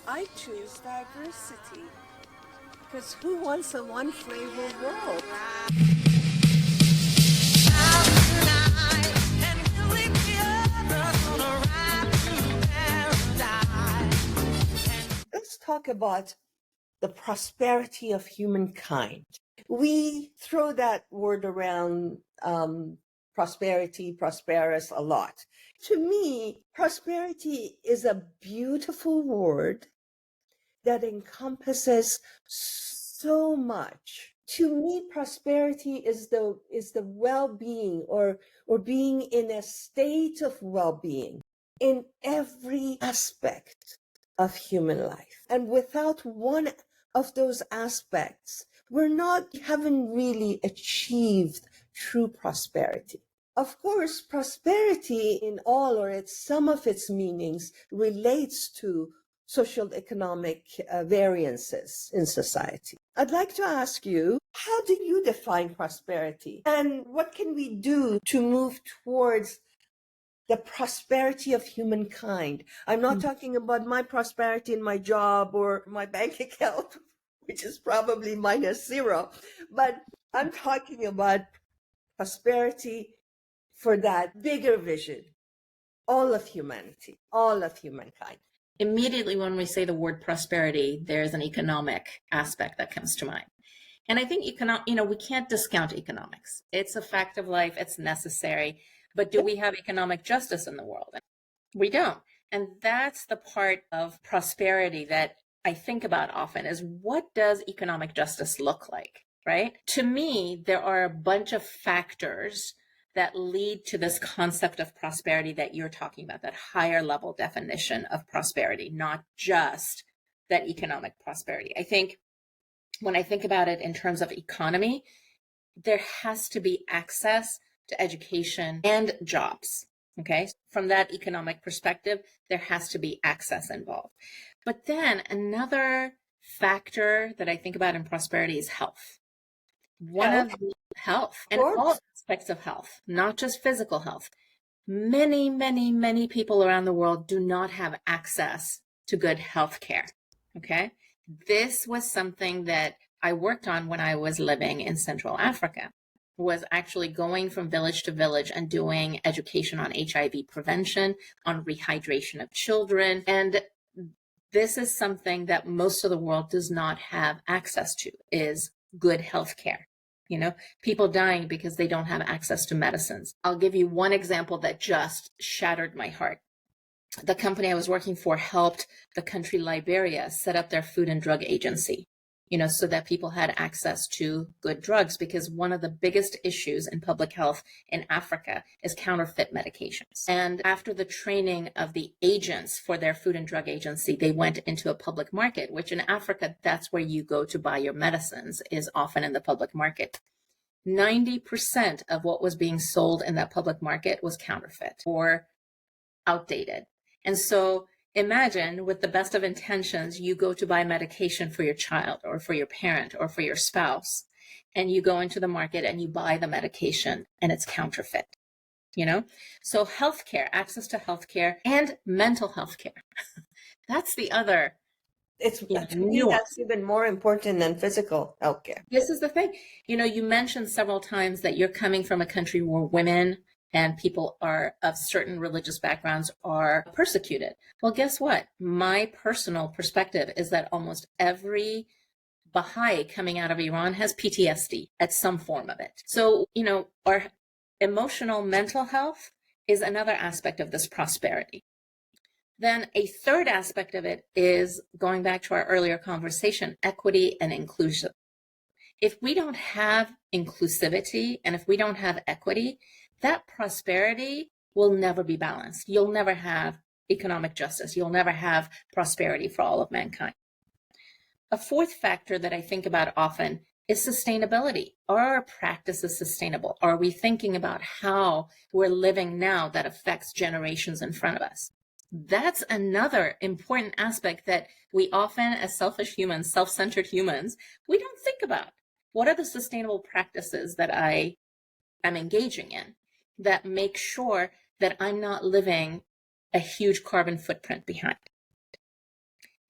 I choose diversity because who wants a one flavor world? Let's talk about the prosperity of humankind. We throw that word around, prosperity, prosperous, a lot. To me, prosperity is a beautiful word that encompasses so much. To me, prosperity is the well-being or being in a state of well-being in every aspect of human life. And without one of those aspects, haven't really achieved true prosperity. Of course, prosperity in all or some of its meanings relates to social economic variances in society. I'd like to ask you, how do you define prosperity? And what can we do to move towards the prosperity of humankind? I'm not talking about my prosperity in my job or my bank account, which is probably -0, but I'm talking about prosperity for that bigger vision, all of humanity, all of humankind. Immediately when we say the word prosperity, there's an economic aspect that comes to mind. And I think we can't discount economics. It's a fact of life, it's necessary. But do we have economic justice in the world? We don't. And that's the part of prosperity that I think about often is, what does economic justice look like, right? To me, there are a bunch of factors that lead to this concept of prosperity that you're talking about, that higher level definition of prosperity, not just that economic prosperity. I think when I think about it in terms of economy, there has to be access to education and jobs. Okay. From that economic perspective, there has to be access involved. But then another factor that I think about in prosperity is health. Health and all aspects of health, not just physical health. Many, many, many people around the world do not have access to good health care. Okay. This was something that I worked on when I was living in Central Africa, was actually going from village to village and doing education on HIV prevention, on rehydration of children. And this is something that most of the world does not have access to, is good health care. People dying because they don't have access to medicines. I'll give you one example that just shattered my heart. The company I was working for helped the country Liberia set up their Food and Drug Agency, so that people had access to good drugs, because one of the biggest issues in public health in Africa is counterfeit medications. And after the training of the agents for their Food and Drug Agency, they went into a public market, which in Africa, that's where you go to buy your medicines, is often in the public market. 90% of what was being sold in that public market was counterfeit or outdated. And so imagine, with the best of intentions, you go to buy medication for your child or for your parent or for your spouse, and you go into the market and you buy the medication and it's counterfeit. So healthcare, access to healthcare and mental health care. That's the other. To me, that's even more important than physical healthcare. This is the thing. You mentioned several times that you're coming from a country where women and people are of certain religious backgrounds are persecuted. Well, guess what? My personal perspective is that almost every Baha'i coming out of Iran has PTSD at some form of it. So, our emotional mental health is another aspect of this prosperity. Then a third aspect of it is, going back to our earlier conversation, equity and inclusion. If we don't have inclusivity and if we don't have equity, that prosperity will never be balanced. You'll never have economic justice. You'll never have prosperity for all of mankind. A fourth factor that I think about often is sustainability. Are our practices sustainable? Are we thinking about how we're living now that affects generations in front of us? That's another important aspect that we often, as selfish humans, self-centered humans, we don't think about. What are the sustainable practices that I am engaging in that make sure that I'm not living a huge carbon footprint behind?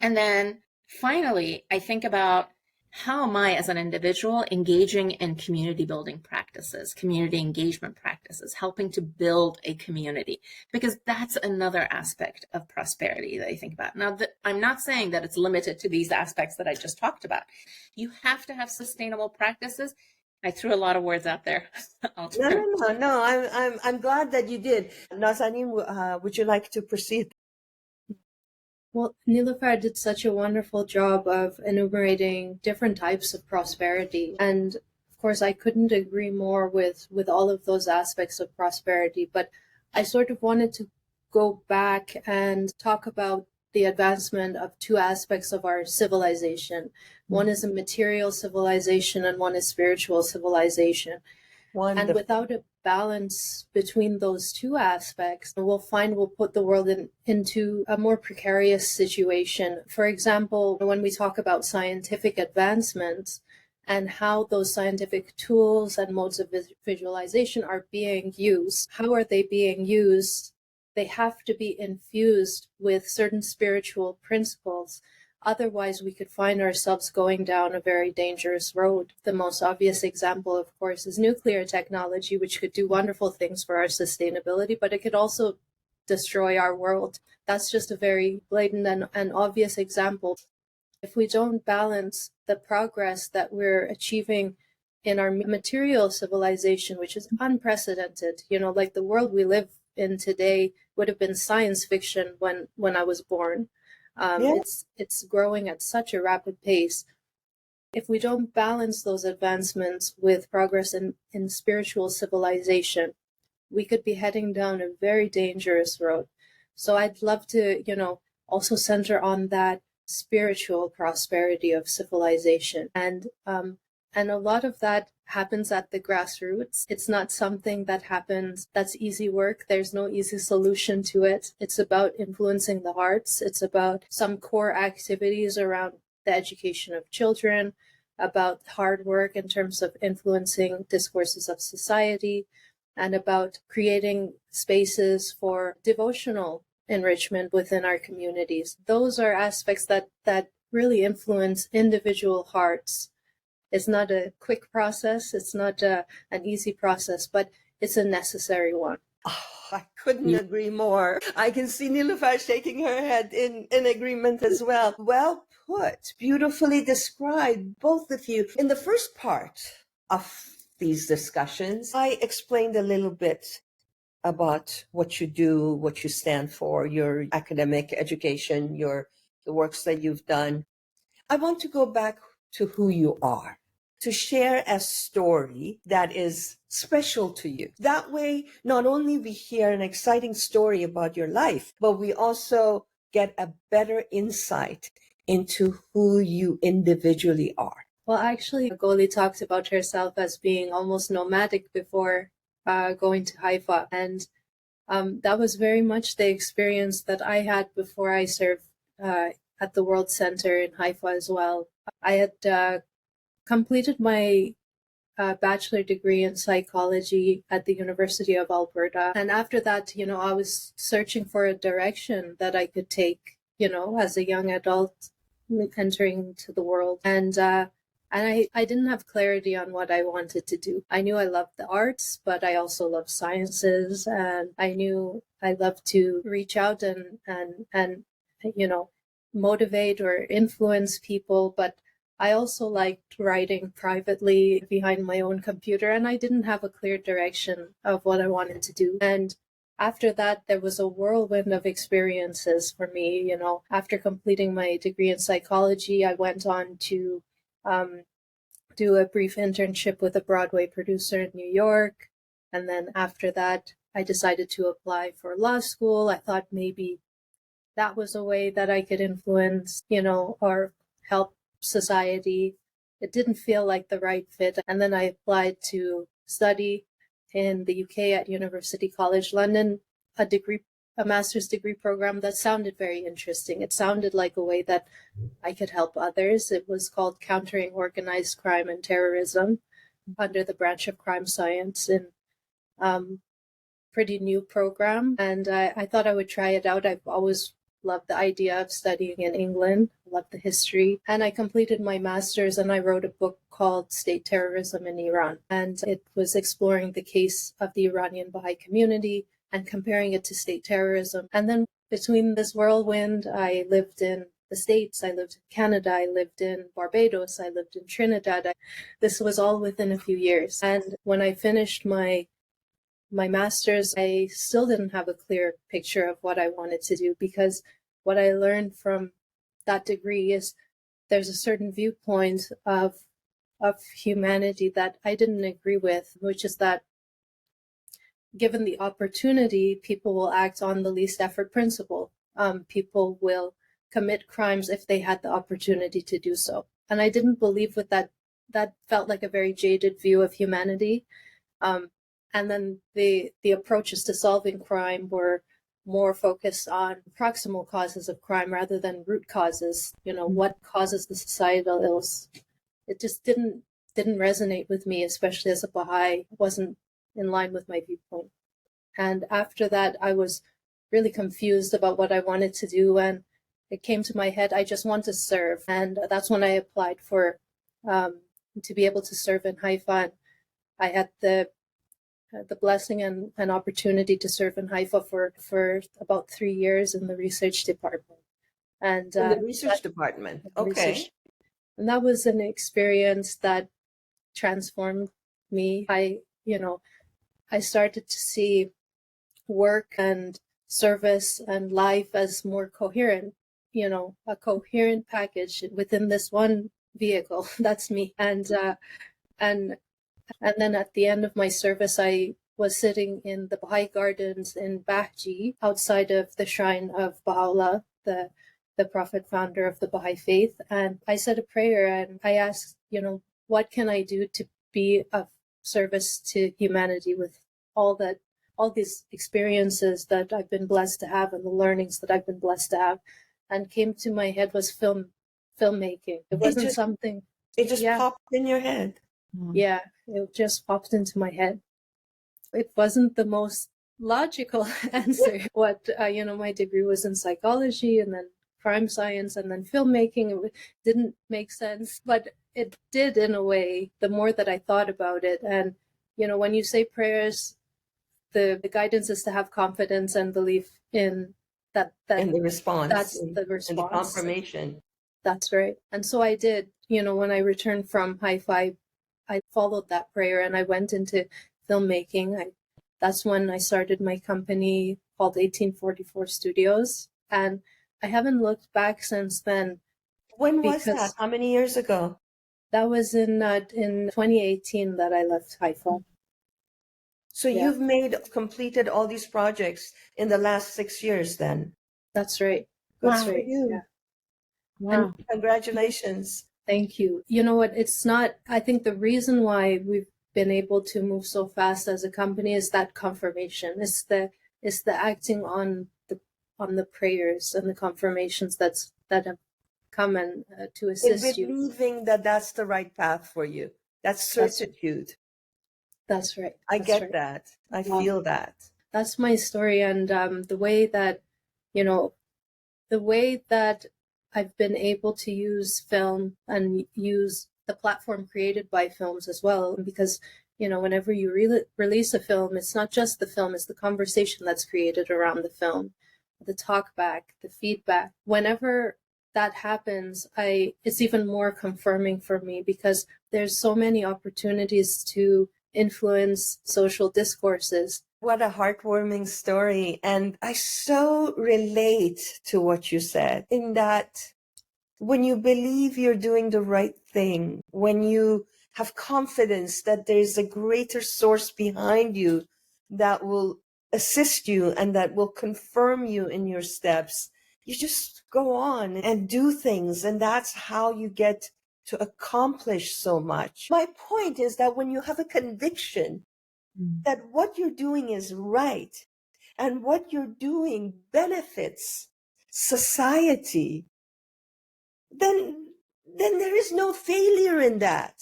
And then finally, I think about how am I as an individual engaging in community building practices, community engagement practices, helping to build a community, because that's another aspect of prosperity that I think about. Now, I'm not saying that it's limited to these aspects that I just talked about. You have to have sustainable practices. I threw a lot of words out there. No. I'm glad that you did. Nazanin, would you like to proceed? Well, Nelufar did such a wonderful job of enumerating different types of prosperity. And of course, I couldn't agree more with all of those aspects of prosperity. But I sort of wanted to go back and talk about the advancement of two aspects of our civilization. One is a material civilization and one is spiritual civilization. Wonderful. And without a balance between those two aspects, we'll put the world into a more precarious situation. For example, when we talk about scientific advancements and how those scientific tools and modes of visualization are being used, how are they being used? They have to be infused with certain spiritual principles. Otherwise, we could find ourselves going down a very dangerous road. The most obvious example, of course, is nuclear technology, which could do wonderful things for our sustainability, but it could also destroy our world. That's just a very blatant and obvious example. If we don't balance the progress that we're achieving in our material civilization, which is unprecedented, like the world we live in today would have been science fiction when I was born. It's growing at such a rapid pace. If we don't balance those advancements with progress in spiritual civilization, we could be heading down a very dangerous road. So I'd love to, also center on that spiritual prosperity of civilization. And a lot of that happens at the grassroots. It's not something that happens that's easy work. There's no easy solution to it. It's about influencing the hearts. It's about some core activities around the education of children, about hard work in terms of influencing discourses of society, and about creating spaces for devotional enrichment within our communities. Those are aspects that really influence individual hearts. It's not a quick process. It's not an easy process, but it's a necessary one. Oh, I couldn't agree more. I can see Nelufar shaking her head in agreement as well. Well put, beautifully described, both of you. In the first part of these discussions, I explained a little bit about what you do, what you stand for, your academic education, the works that you've done. I want to go back to who you are, to share a story that is special to you. That way, not only we hear an exciting story about your life, but we also get a better insight into who you individually are. Well, actually, Goli talks about herself as being almost nomadic before going to Haifa. And that was very much the experience that I had before I served at the World Center in Haifa as well. I had completed my bachelor degree in psychology at the University of Alberta. And after that, I was searching for a direction that I could take, as a young adult entering into the world. And I didn't have clarity on what I wanted to do. I knew I loved the arts, but I also loved sciences. And I knew I loved to reach out and motivate or influence people. But I also liked writing privately behind my own computer, and I didn't have a clear direction of what I wanted to do. And after that, there was a whirlwind of experiences for me. After completing my degree in psychology, I went on to do a brief internship with a Broadway producer in New York. And then after that, I decided to apply for law school. I thought maybe that was a way that I could influence, or help society. It didn't feel like the right fit. And then I applied to study in the UK at University College London, a master's degree program that sounded very interesting. It sounded like a way that I could help others. It was called Countering Organized Crime and Terrorism under the branch of crime science, and pretty new program. And I thought I would try it out. I've always loved the idea of studying in England, loved the history. And I completed my master's and I wrote a book called State Terrorism in Iran. And it was exploring the case of the Iranian Baha'i community and comparing it to state terrorism. And then between this whirlwind, I lived in the States, I lived in Canada, I lived in Barbados, I lived in Trinidad. This was all within a few years. And when I finished my master's, I still didn't have a clear picture of what I wanted to do, because what I learned from that degree is there's a certain viewpoint of humanity that I didn't agree with, which is that given the opportunity, people will act on the least effort principle. People will commit crimes if they had the opportunity to do so. And I didn't believe with that. That felt like a very jaded view of humanity. And then the approaches to solving crime were more focused on proximal causes of crime rather than root causes. What causes the societal ills? It just didn't resonate with me, especially as a Baha'i. It wasn't in line with my viewpoint. And after that, I was really confused about what I wanted to do. And it came to my head, I just want to serve. And that's when I applied for to be able to serve in Haifa. And I had the blessing and opportunity to serve in Haifa for about 3 years in the research department. And in the research department, okay. And that was an experience that transformed me. I started to see work and service and life as more coherent, a coherent package within this one vehicle. That's me. And then at the end of my service, I was sitting in the Baha'i Gardens in Bahji, outside of the shrine of Baha'u'llah, the prophet founder of the Baha'i faith. And I said a prayer and I asked, what can I do to be of service to humanity with all these experiences that I've been blessed to have and the learnings that I've been blessed to have. And came to my head was filmmaking. It wasn't something. It just popped in your head. Yeah, it just popped into my head. It wasn't the most logical answer. My degree was in psychology and then crime science and then filmmaking. It didn't make sense, but it did in a way, the more that I thought about it. And, when you say prayers, the guidance is to have confidence and belief in that in the response. That's the response. And the confirmation. That's right. And so I did, when I returned from Haifa, I followed that prayer and I went into filmmaking. That's when I started my company called 1844 Studios. And I haven't looked back since then. When was that? How many years ago? That was in 2018 that I left Haifa. So you've completed all these projects in the last 6 years then? That's right. Good for you. Yeah. Wow. And congratulations. Thank you. You know what? I think the reason why we've been able to move so fast as a company is that confirmation. It's the acting on the prayers and the confirmations that have come and to assist you. Believing that that's the right path for you. That's certitude. That's right. I get that. I feel that. That's my story. And the way that I've been able to use film and use the platform created by films as well. Because, whenever you release a film, it's not just the film, it's the conversation that's created around the film, the talk back, the feedback. Whenever that happens, it's even more confirming for me because there's so many opportunities to influence social discourses. What a heartwarming story. And I so relate to what you said in that when you believe you're doing the right thing, when you have confidence that there's a greater source behind you that will assist you and that will confirm you in your steps, you just go on and do things. And that's how you get to accomplish so much. My point is that when you have a conviction that what you're doing is right and what you're doing benefits society, then there is no failure in that.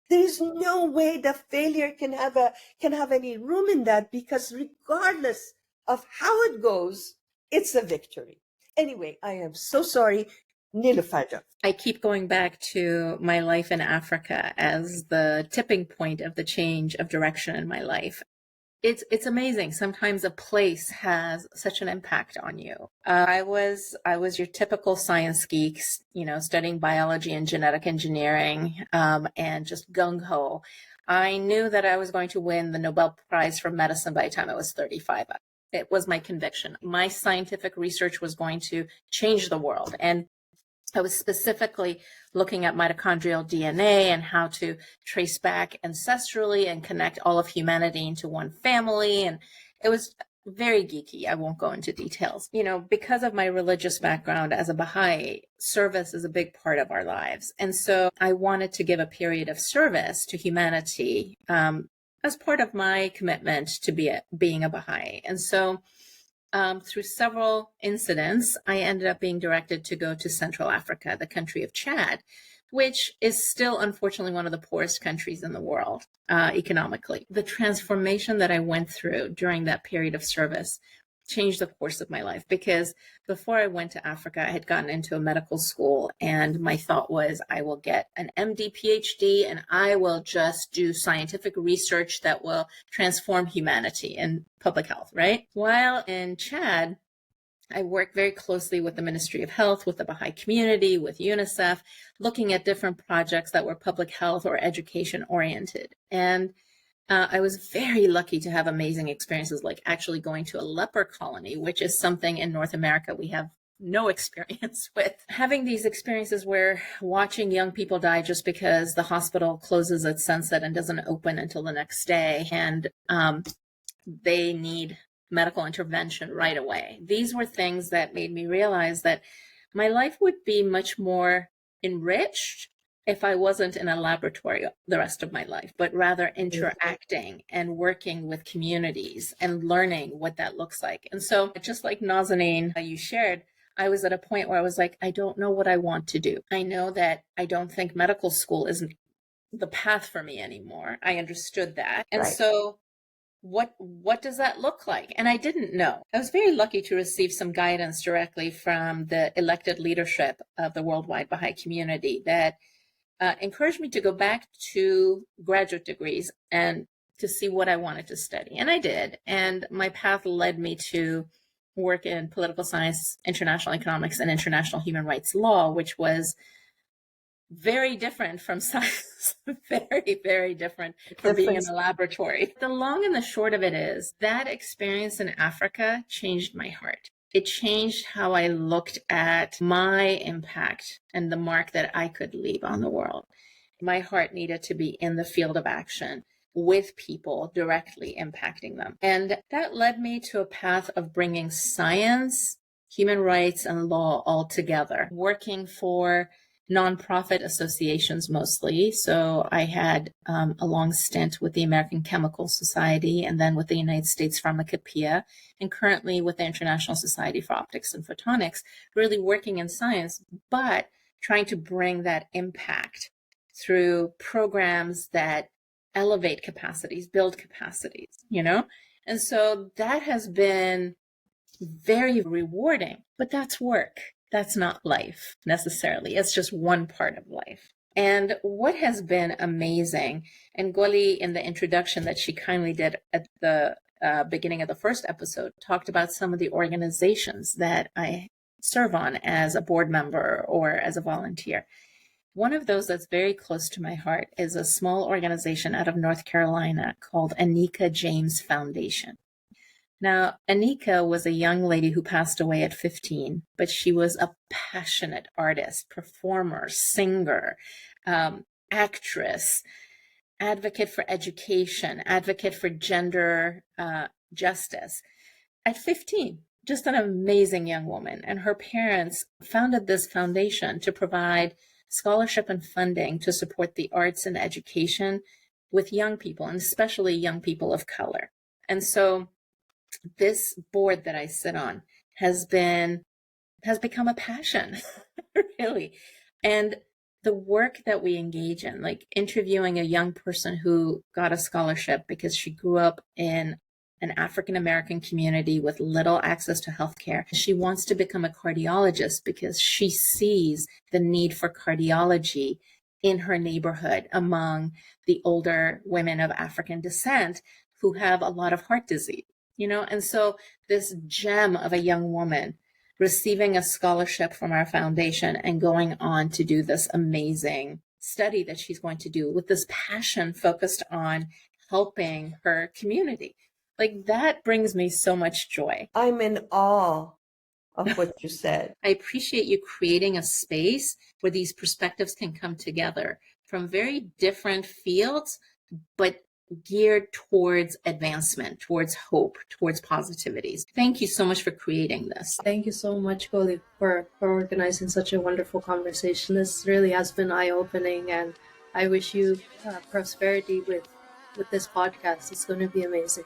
There is no way that failure can have any room in that, because regardless of how it goes, it's a victory. Anyway, I am so sorry. Nelufar. I keep going back to my life in Africa as the tipping point of the change of direction in my life. It's amazing. Sometimes a place has such an impact on you. I was your typical science geek, studying biology and genetic engineering, and just gung ho. I knew that I was going to win the Nobel Prize for Medicine by the time I was 35. It was my conviction. My scientific research was going to change the world, and I was specifically looking at mitochondrial DNA and how to trace back ancestrally and connect all of humanity into one family. And it was very geeky. I won't go into details. Because of my religious background as a Baha'i, service is a big part of our lives. And so I wanted to give a period of service to humanity as part of my commitment to being a Baha'i. And so through several incidents, I ended up being directed to go to Central Africa, the country of Chad, which is still, unfortunately, one of the poorest countries in the world economically. The transformation that I went through during that period of service changed the course of my life, because before I went to Africa, I had gotten into a medical school, and my thought was, I will get an MD, PhD, and I will just do scientific research that will transform humanity and public health, right? While in Chad, I worked very closely with the Ministry of Health, with the Baha'i community, with UNICEF, looking at different projects that were public health or education oriented. And I was very lucky to have amazing experiences, like actually going to a leper colony, which is something in North America we have no experience with. Having these experiences where watching young people die just because the hospital closes at sunset and doesn't open until the next day, and they need medical intervention right away. These were things that made me realize that my life would be much more enriched if I wasn't in a laboratory the rest of my life, but rather interacting and working with communities and learning what that looks like. And so just like Nazanin, you shared, I was at a point where I was like, I don't know what I want to do. I know that I don't think medical school isn't the path for me anymore. I understood that. And so what does that look like? And I didn't know. I was very lucky to receive some guidance directly from the elected leadership of the worldwide Baha'i community that encouraged me to go back to graduate degrees and to see what I wanted to study. And I did. And my path led me to work in political science, international economics, and international human rights law, which was very different from science, very, very different from being in a laboratory. The long and the short of it is that experience in Africa changed my heart. It changed how I looked at my impact and the mark that I could leave on the world. My heart needed to be in the field of action with people, directly impacting them. And that led me to a path of bringing science, human rights, and law all together, working for nonprofit associations mostly. So I had a long stint with the American Chemical Society, and then with the United States Pharmacopoeia, and currently with the International Society for Optics and Photonics, really working in science, but trying to bring that impact through programs that elevate capacities, build capacities, And so that has been very rewarding, but that's work. That's not life necessarily. It's just one part of life. And what has been amazing, and Goli, in the introduction that she kindly did at the beginning of the first episode, talked about some of the organizations that I serve on as a board member or as a volunteer. One of those that's very close to my heart is a small organization out of North Carolina called Anika James Foundation. Now, Anika was a young lady who passed away at 15, but she was a passionate artist, performer, singer, actress, advocate for education, advocate for gender justice. At 15, just an amazing young woman. And her parents founded this foundation to provide scholarship and funding to support the arts and education with young people, and especially young people of color. And so this board that I sit on has become a passion, really. And the work that we engage in, like interviewing a young person who got a scholarship because she grew up in an African American community with little access to healthcare. She wants to become a cardiologist because she sees the need for cardiology in her neighborhood among the older women of African descent who have a lot of heart disease, and so this gem of a young woman receiving a scholarship from our foundation and going on to do this amazing study that she's going to do with this passion focused on helping her community. Like, that brings me so much joy. I'm in awe of what you said. I appreciate you creating a space where these perspectives can come together from very different fields, but geared towards advancement, towards hope, towards positivities. Thank you so much for creating this. Thank you so much, Goli, for organizing such a wonderful conversation. This really has been eye-opening, and I wish you prosperity with this podcast. It's going to be amazing.